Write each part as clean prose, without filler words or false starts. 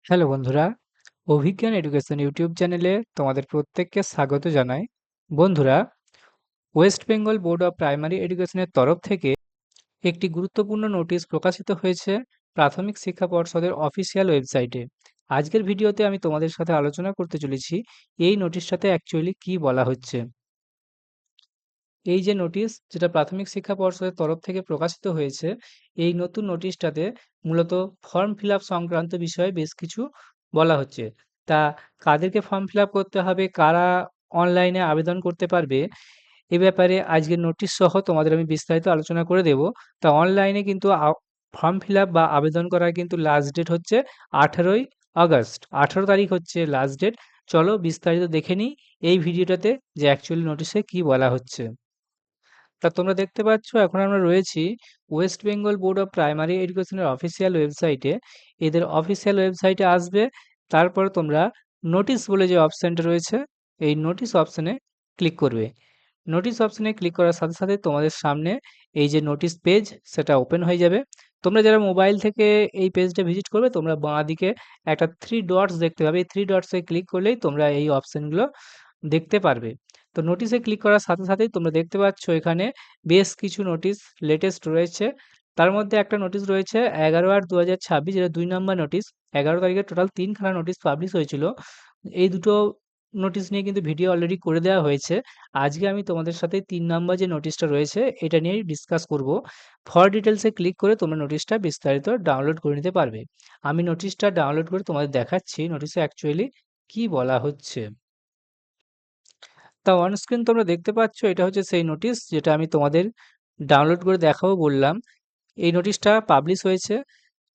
Hello বন্ধুরা, অভিজ্ঞান education YouTube চ্যানেলে তোমাদের প্রত্যেককে স্বাগত জানাই। বন্ধুরা, West Bengal board of primary এডুকেশনের তরফ থেকে একটি গুরুত্বপূর্ণ নোটিশ প্রকাশিত হয়েছে প্রাথমিক শিক্ষা পর্ষদের অফিসিয়াল ওয়েবসাইটে। আজকের ভিডিওতে আমি তোমাদের সাথে আলোচনা করতে চলেছি এই নোটিশটাতে অ্যাকচুয়ালি কী বলা হচ্ছে। এই যে নোটিশ যেটা প্রাথমিক শিক্ষা পর্ষদের তরফ থেকে প্রকাশিত হয়েছে, এই নতুন নোটিশটাতে মূলত ফর্ম ফিল আপ সংক্রান্ত বিষয়ে বেশ কিছু বলা হচ্ছে। তা কাদেরকে ফর্ম ফিল আপ করতে হবে, কারা অনলাইনে আবেদন করতে পারবে, এ ব্যাপারে আজকের নোটিশ সহ তোমাদের আমি বিস্তারিত আলোচনা করে দেব। তা অনলাইনে কিন্তু ফর্ম ফিল আপ বা আবেদন করার কিন্তু লাস্ট ডেট হচ্ছে 18ই আগস্ট। 18 তারিখ হচ্ছে লাস্ট ডেট। চলো বিস্তারিত দেখে নিই এই ভিডিওটাতে যে অ্যাকচুয়ালি নোটিশে কী বলা হচ্ছে। তা তোমরা দেখতে পাচ্ছ এখন আমরা রয়েছি West Bengal board of primary এডুকেশনের অফিসিয়াল ওয়েবসাইটে। এদের অফিসিয়াল ওয়েবসাইটে আসবে, তারপর তোমরা নোটিশ বলে যে অপশানটা রয়েছে, এই নোটিশ অপশানে ক্লিক করবে। নোটিশ অপশানে ক্লিক করার সাথে সাথে তোমাদের সামনে এই যে নোটিশ পেজ সেটা ওপেন হয়ে যাবে। তোমরা যারা মোবাইল থেকে এই পেজটা ভিজিট করবে, তোমরা বাঁদিকে একটা 3 ডটস দেখতে পাবে। এই 3 ডটসে ক্লিক করলেই তোমরা এই অপশানগুলো দেখতে পারবে। তো নোটিশে ক্লিক করার সাথে সাথেই তোমরা দেখতে পাচ্ছ এখানে বেশ কিছু নোটিশ লেটেস্ট রয়েছে। তার মধ্যে একটা নোটিশ রয়েছে 11/8/2026, যেটা ২ নম্বর নোটিশ। ১১ তারিখে টোটাল ৩ খানা নোটিশ পাবলিশ হয়েছিল। এই দুটো নোটিশ নিয়ে কিন্তু ভিডিও অলরেডি করে দেওয়া হয়েছে। আজকে আমি তোমাদের সাথে ৩ নাম্বার যে নোটিশটা রয়েছে এটা নিয়েই ডিসকাস করব। ফর ডিটেইলস এ ক্লিক করে তোমরা নোটিশটা বিস্তারিত ডাউনলোড করে নিতে পারবে। আমি নোটিশটা ডাউনলোড করে তোমাদের দেখাচ্ছি নোটিশে অ্যাকচুয়ালি কী বলা হচ্ছে। তা অন স্ক্রিন তোমরা দেখতে পাচ্ছ এটা হচ্ছে সেই নোটিশ যেটা আমি তোমাদের ডাউনলোড করে দেখাবো বললাম। এই নোটিশটা পাবলিশ হয়েছে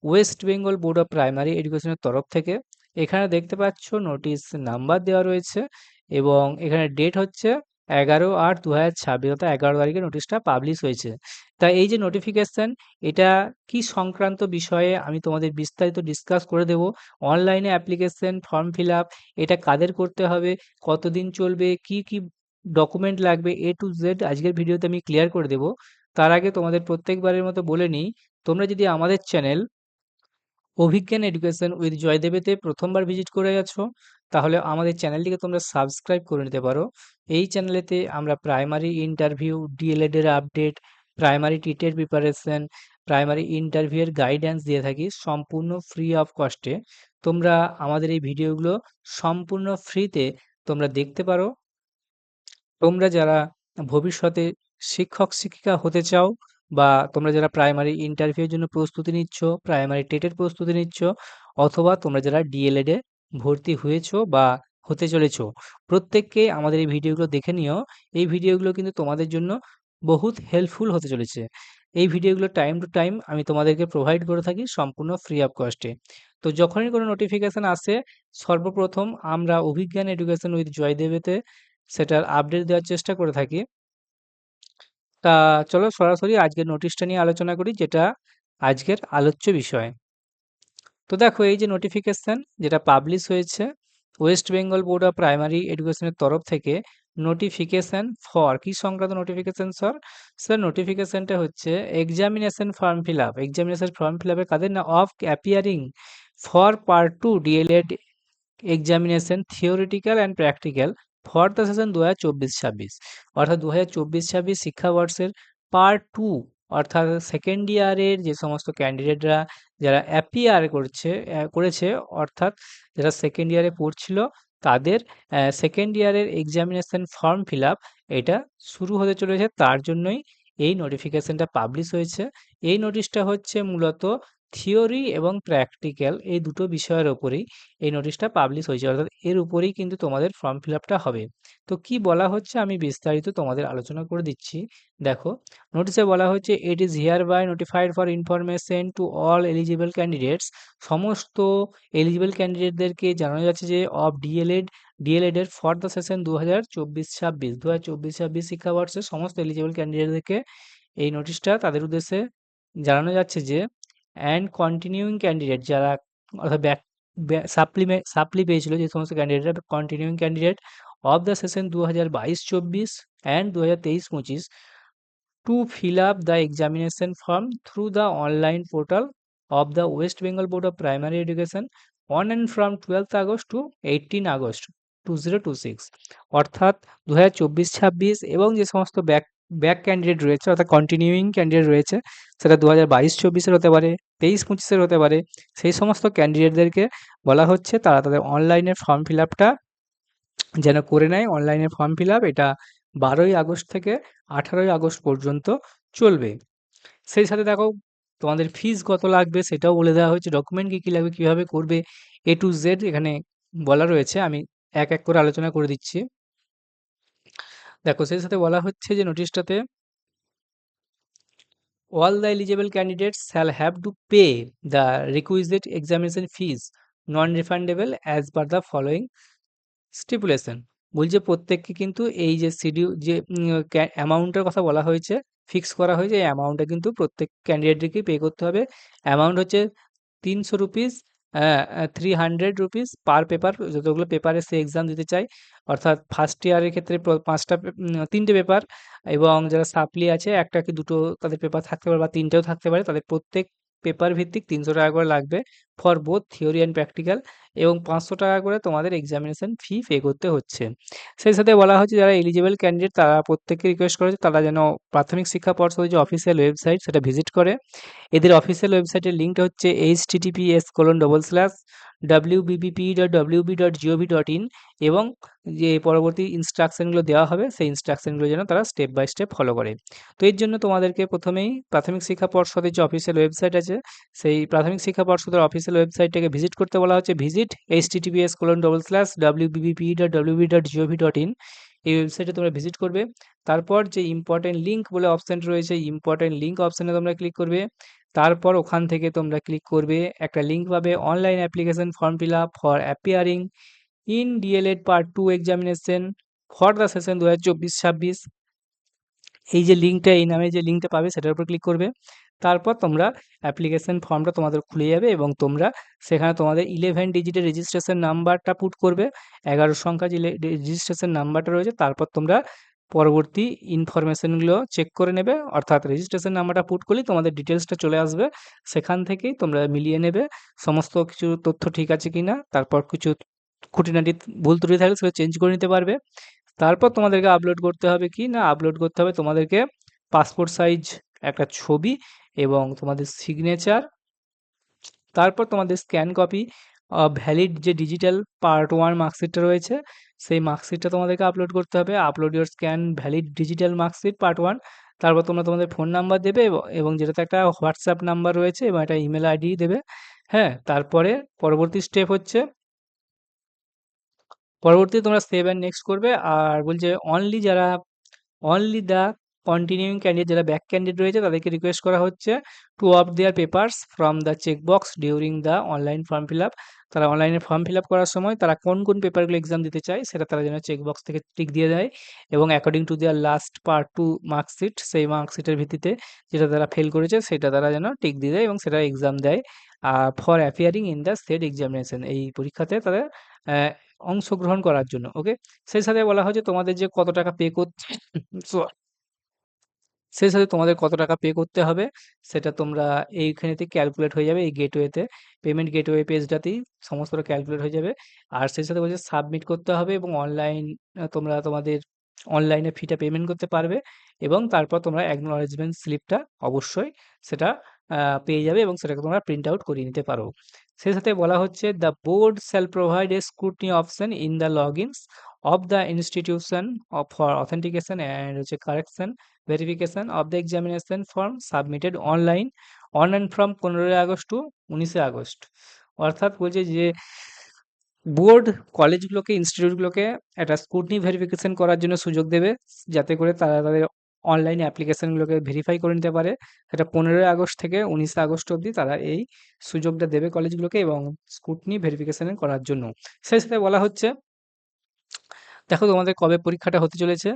West Bengal board of primary এডুকেশনের তরফ থেকে। এখানে দেখতে পাচ্ছ নোটিশ নাম্বার দেওয়া রয়েছে এবং এখানে ডেট হচ্ছে 11/8/2026, অর্থাৎ 11 তারিখে নোটিশটা পাবলিশ হয়েছে। তা এই যে নোটিফিকেশন, এটা কি সংক্রান্ত বিষয়ে আমি তোমাদের বিস্তারিত ডিসকাস করে দেব। অনলাইনে অ্যাপ্লিকেশন ফর্ম ফিল আপ এটা কাদের করতে হবে, কতদিন চলবে, কি কি ডকুমেন্ট লাগবে, এ টু জেড আজকের ভিডিওতে আমি ক্লিয়ার করে দেব। তার আগে তোমাদের প্রত্যেকবারের মতো বলে নিই, তোমরা যদি আমাদের চ্যানেল অভিজ্ঞান এডুকেশন উইথ জয়দেবেতে প্রথমবার ভিজিট করে গেছো, তাহলে আমাদের চ্যানেলটিকে তোমরা সাবস্ক্রাইব করে নিতে পারো। এই চ্যানেলেতে আমরা প্রাইমারি ইন্টারভিউ, ডিএলএড এর আপডেট, প্রাইমারি টিটের প্রিপারেশন, প্রাইমারি ইন্টারভিউয়ের গাইডেন্স দিয়ে থাকি সম্পূর্ণ ফ্রি অফ কস্টে। তোমরা আমাদের এই ভিডিওগুলো সম্পূর্ণ ফ্রিতে তোমরা দেখতে পারো। তোমরা যারা ভবিষ্যতে শিক্ষক-শিক্ষিকা হতে চাও, বা তোমরা যারা প্রাইমারি ইন্টারভিউয়ের জন্য প্রস্তুতি নিচ্ছ, প্রাইমারি টেটের প্রস্তুতি নিচ্ছ, অথবা তোমরা যারা ডিএলএড এ ভর্তি হয়েছো বা হতে চলেছো, প্রত্যেককেই আমাদের এই ভিডিওগুলো দেখে নিও। এই ভিডিওগুলো কিন্তু তোমাদের জন্য বহুত হেল্পফুল হতে চলেছে। এই ভিডিওগুলো টাইম টু টাইম আমি তোমাদেরকে প্রোভাইড করে থাকি সম্পূর্ণ ফ্রি অফ কস্টে। তো যখনই কোনো নোটিফিকেশন আসে, সর্বপ্রথম আমরা অভিজ্ঞান এডুকেশন উইথ জয়দেবেতে সেটার আপডেট দেওয়ার চেষ্টা করে থাকি। তা চলো সরাসরি আজকের নোটিশটা নিয়ে আলোচনা করি, যেটা আজকের আলোচ্য বিষয়। তো দেখো এই যে নোটিফিকেশন যেটা পাবলিশ হয়েছে West Bengal board of primary এডুকেশনের তরফ থেকে, নোটিফিকেশন ফর কি সংক্রান্ত নোটিফিকেশন স্যার নোটিফিকেশনটা হচ্ছে examination form fill up. Examination form fill আপের কাদের না, of appearing for part 2 DElEd examination theoretical and practical for the session 2024-26, অর্থাৎ 2024-26 শিক্ষাবর্ষের পার্ট 2, অর্থাৎ সেকেন্ড ইয়ারের যে সমস্ত ক্যান্ডিডেটরা যারা অ্যাপিয়ার করেছে, অর্থাৎ যারা সেকেন্ড ইয়ারে পড়ছিল তাদের সেকেন্ড ইয়ারের এক্সামিনেশন ফর্ম ফিল আপ এটা শুরু হতে চলেছে, তার জন্যই এই নোটিফিকেশনটা পাবলিশ হয়েছে। এই নোটিশটা হচ্ছে মূলত থিওরি এবং প্র্যাকটিক্যাল এই দুটো বিষয়ের ওপরেই এই নোটিশটা পাবলিশ হয়েছে, অর্থাৎ এর উপরেই কিন্তু তোমাদের ফর্ম ফিল আপটা হবে। তো কি বলা হচ্ছে আমি বিস্তারিত তোমাদের আলোচনা করে দিচ্ছি। দেখো নোটিশে বলা হচ্ছে it is hereby notified for information to all eligible candidates. সমস্ত এলিজিবল ক্যান্ডিডেটদেরকে জানানো যাচ্ছে যে অফ ডিএলএড এর ফর দ্য সেশন 2024-26, 2024-26 শিক্ষাবর্ষের সমস্ত এলিজিবল ক্যান্ডিডেটদেরকে এই নোটিশটা তাদের উদ্দেশ্যে জানানো যাচ্ছে যে অ্যান্ড কন্টিনিউইং ক্যান্ডিডেট যারা, অর্থাৎ সাপ্লি পেয়েছিল যে সমস্ত ক্যান্ডিডেটরা continuing candidate of the session 2022-24 and 2023-25 to fill up the examination form through the online portal of the West Bengal Board of Primary Education on and from 12th August to 18 August 2026, অর্থাৎ 2024-26 এবং যে সমস্ত back candidate রয়েছে অর্থাৎ continuing candidate রয়েছে, সেটা 2022-24-এর হতে পারে, 23-25-এর হতে পারে। সেই সমস্ত ক্যান্ডিডেটদেরকে বলা হচ্ছে তারা তাদের অনলাইনে ফর্ম ফিল আপটা যেন করে নেয়। অনলাইনে ফর্ম ফিল আপ এটা 12ই আগস্ট থেকে 18ই আগস্ট পর্যন্ত চলবে। সেই সাথে দেখো তোমাদের ফিস কত লাগবে সেটাও বলে দেওয়া হয়েছে, ডকুমেন্ট কী, কী লাগবে, কীভাবে করবে, A to Z এখানে বলা রয়েছে। আমি এক, এক করে আলোচনা করে দিচ্ছি। দেখো সেই সাথে বলা হচ্ছে যে নোটিশটাতে all the eligible candidates shall have to pay the requisite examination fees non-refundable as per the following স্টিপুলেশন। বলছে প্রত্যেককে কিন্তু এই যে যে অ্যামাউন্টের কথা বলা হয়েছে, ফিক্স করা হয়েছে, এই অ্যামাউন্টটা কিন্তু প্রত্যেক ক্যান্ডিডেটকেই পে করতে হবে। অ্যামাউন্ট হচ্ছে 300 রুপিস, 300 রুপিস পার পেপার, যতগুলো পেপারে সে এক্সাম দিতে চায়। অর্থাৎ ফার্স্ট ইয়ারের ক্ষেত্রে 3টে পেপার, এবং যারা সাপ্লি আছে 1টা কি 2টো তাদের পেপার থাকতে পারে বা 3টেও থাকতে পারে। তাদের প্রত্যেক পেপার ভিত্তিক 300 টাকা করে লাগবে for both theory and practical, এবং 500 টাকা করে তোমাদের এক্সামিনেশন ফি পে করতে হচ্ছে। সেই সাথে বলা হচ্ছে যারা এলিজিবল ক্যান্ডিডেট তারা প্রত্যেককে রিকোয়েস্ট করা হচ্ছে তারা যেন প্রাথমিক শিক্ষা পর্ষদের যে অফিসিয়াল ওয়েবসাইট সেটা ভিজিট করে। এদের অফিসিয়াল ওয়েবসাইটের লিঙ্কটা হচ্ছে https://wbpp.wb.gov.in, এবং যে পরবর্তী ইনস্ট্রাকশনগুলো দেওয়া হবে সেই ইনস্ট্রাকশনগুলো যেন তারা স্টেপ বাই স্টেপ ফলো করে। তো এর জন্য তোমাদেরকে প্রথমেই প্রাথমিক শিক্ষা পর্ষদের যে অফিসিয়াল ওয়েবসাইট আছে সেই প্রাথমিক শিক্ষা পর্ষদের অফিসিয়াল ওয়েবসাইটটাকে ভিজিট করতে বলা হচ্ছে। ভিজিট https://wbpp.wb.gov.in, এই ওয়েবসাইটে তোমরা ভিজিট করবে। তারপর যে ইম্পর্টেন্ট লিঙ্ক বলে অপশানটা রয়েছে, ইম্পর্টেন্ট লিঙ্ক অপশানে তোমরা ক্লিক করবে। তারপর ওখান থেকে তোমরা ক্লিক করবে, একটা লিঙ্ক পাবে, online application form fill up for appearing in DElEd part 2 examination for the session 2024-26। এই যে লিঙ্কটা, এই নামে যে লিঙ্কটা পাবে সেটার উপর ক্লিক করবে। তারপর তোমরা অ্যাপ্লিকেশন ফর্মটা তোমাদের খুলে যাবে এবং তোমরা সেখানে তোমাদের 11 ডিজিটের রেজিস্ট্রেশন নাম্বারটা পুট করবে, 11 সংখ্যা যে রেজিস্ট্রেশন নাম্বারটা রয়েছে। তারপর তোমরা পরবর্তী ইনফরমেশনগুলো চেক করে নেবে, অর্থাৎ রেজিস্ট্রেশন নাম্বারটা পুট করলেই তোমাদের ডিটেলসটা চলে আসবে। সেখান থেকেই তোমরা মিলিয়ে নেবে সমস্ত কিছু তথ্য ঠিক আছে কিনা, তারপর কিছু খুঁটিনাটি ভুল ত্রুটি থাকলে সেটা চেঞ্জ করে নিতে পারবে। তারপর তোমাদেরকে আপলোড করতে হবে কি না, আপলোড করতে হবে তোমাদেরকে পাসপোর্ট সাইজ একটা ছবি এবং তোমাদের সিগনেচার। তারপর তোমাদের স্ক্যান কপি ভ্যালিড যে ডিজিটাল পার্ট 1 মার্কশিটটা রয়েছে সেই মার্কশিটটা তোমাদেরকে আপলোড করতে হবে। Upload your scan valid digital marksheet part 1। তারপর তোমরা তোমাদের ফোন নাম্বার দেবে এবং যেটাতে একটা হোয়াটসঅ্যাপ নাম্বার রয়েছে এবং একটা ইমেল আইডি দেবে। হ্যাঁ, তারপরে পরবর্তী স্টেপ হচ্ছে পরবর্তীতে তোমরা সেভ অ্যান্ড নেক্সট করবে। আর বলছে অনলি দ্য কন্টিনিউইং ক্যান্ডিডেট, যারা ব্যাক ক্যান্ডিডেট রয়েছে তাদেরকে রিকোয়েস্ট করা হচ্ছে to off their papers from the checkbox during the online form fill up. তারা অনলাইনে ফর্ম ফিল আপ করার সময় তারা কোন কোন পেপারগুলো এক্সাম দিতে চায় সেটা তারা যেন চেকবক্স থেকে টিক দিয়ে দেয়, এবং according to their last part 2 marksheet, সেই মার্কশিটের ভিত্তিতে যেটা তারা ফেল করেছে সেটা তারা যেন টিক দিয়ে দেয় এবং সেটা এক্সাম দেয় for appearing in the state examination, এই পরীক্ষাতে তাদের অংশগ্রহণ করার জন্য। ওকে, সেই সাথে বলা হয়েছে তোমাদের যে কত টাকা পে করতে সেই সাথে তোমাদের কত টাকা পে করতে হবে সেটা তোমরা এইখানেতে ক্যালকুলেট হয়ে যাবে, এই গেটওয়েতে, পেমেন্ট গেটওয়ে পেজটাতেই সমস্তটা ক্যালকুলেট হয়ে যাবে। আর সেই সাথে বলছে সাবমিট করতে হবে এবং তোমরা তোমাদের অনলাইনে ফিটা পেমেন্ট করতে পারবে, এবং তারপর তোমরা অ্যাকনলেজমেন্ট স্লিপটা অবশ্যই সেটা পেয়ে যাবে এবং সেটাকে তোমরা প্রিন্ট আউট করিয়ে নিতে পারো। সেই সাথে বলা হচ্ছে the board shall provide a scrutiny option in the logins of the institution for authentication and হচ্ছে correction verification of the examination form submitted online on and from 15 August to 19 August. অর্থাৎ বলছে যে বোর্ড কলেজগুলোকে, ইনস্টিটিউটগুলোকে একটা scrutiny verification করার জন্য সুযোগ দেবে, যাতে করে তারা তাদের অনলাইন অ্যাপ্লিকেশনগুলোকে ভেরিফাই করে নিতে পারে। সেটা 15 আগস্ট থেকে 19 আগস্ট অবধি তারা এই সুযোগটা দেবে কলেজগুলোকে এবং স্ক্রুটিনি ভেরিফিকেশন করার জন্য। সেই সাথে বলা হচ্ছে দেখো তোমাদের কবে পরীক্ষাটা হতে চলেছে।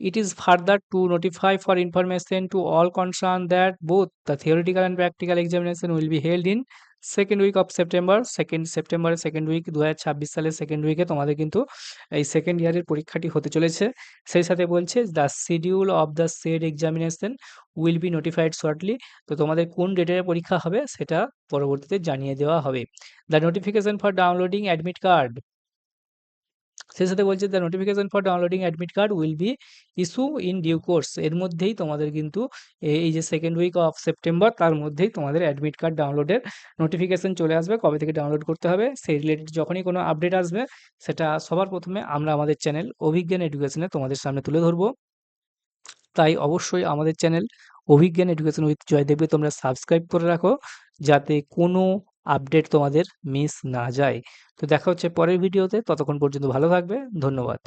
It is further to notify for information to all concerned that both the theoretical and practical examination will be held in second week of September, সেপ্টেম্বরের সেকেন্ড উইক, 2026 সালের সেকেন্ড উইকে তোমাদের কিন্তু এই সেকেন্ড ইয়ারের পরীক্ষাটি হতে চলেছে। সেই সাথে বলছে the schedule of the shed examination will be notified shortly. তো তোমাদের কোন ডেটে পরীক্ষা হবে সেটা পরবর্তীতে জানিয়ে দেওয়া হবে। The notification for downloading admit card, সেই সাথে বলছে the notification for downloading admit card will be issue in due course. এর মধ্যেই তোমাদের কিন্তু এই যে সেকেন্ড উইক অফ সেপ্টেম্বর তার মধ্যেই তোমাদের অ্যাডমিট কার্ড ডাউনলোডের নোটিফিকেশন চলে আসবে, কবে থেকে ডাউনলোড করতে হবে সেই রিলেটেড যখনই কোনো আপডেট আসবে সেটা সবার প্রথমে আমরা আমাদের চ্যানেল অভিজ্ঞান এডুকেশনে তোমাদের সামনে তুলে ধরবো। তাই অবশ্যই আমাদের চ্যানেল অভিজ্ঞান এডুকেশন উইথ জয়দেবকে তোমরা সাবস্ক্রাইব করে রাখো, যাতে কোনো আপডেট তোমাদের মিস না যায়। তো দেখা হচ্ছে পরের ভিডিওতে, ততক্ষণ পর্যন্ত ভালো থাকবে, ধন্যবাদ।